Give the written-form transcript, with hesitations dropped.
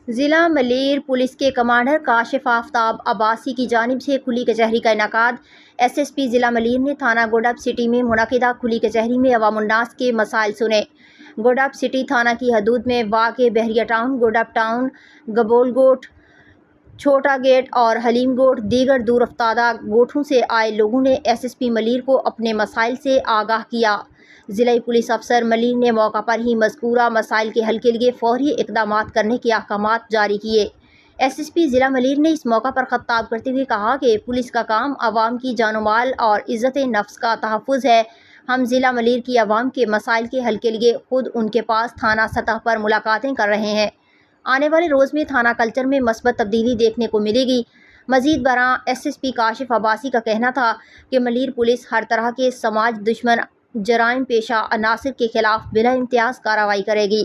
ضلع ملیر پولیس کے کمانڈر کاشف آفتاب عباسی کی جانب سے کھلی کچہری کا انعقاد۔ ایس ایس پی ضلع ملیر نے تھانہ گوڈ سٹی میں منعقدہ کھلی کچہری میں عوام الناس کے مسائل سنے۔ گوڈ سٹی تھانہ کی حدود میں واقع بحریہ ٹاؤن، گوڈ ٹاؤن، گبول گوٹ، چھوٹا گیٹ اور حلیم گوٹ دیگر دور افتادہ گوٹھوں سے آئے لوگوں نے ایس ایس پی ملیر کو اپنے مسائل سے آگاہ کیا۔ ضلعی پولیس افسر ملیر نے موقع پر ہی مذکورہ مسائل کے حل کے لیے فوری اقدامات کرنے کے احکامات جاری کیے۔ ایس ایس پی ضلع ملیر نے اس موقع پر خطاب کرتے ہوئے کہا کہ پولیس کا کام عوام کی جان و مال اور عزت نفس کا تحفظ ہے۔ ہم ضلع ملیر کی عوام کے مسائل کے حل کے لیے خود ان کے پاس تھانہ سطح پر ملاقاتیں کر رہے ہیں۔ آنے والے روز میں تھانہ کلچر میں مثبت تبدیلی دیکھنے کو ملے گی۔ مزید برآں S S P Kashif Abbasi کا کہنا تھا کہ ملیر پولیس ہر طرح کے سماج دشمن جرائم پیشہ عناصر کے خلاف بلا امتیاز کارروائی کرے گی۔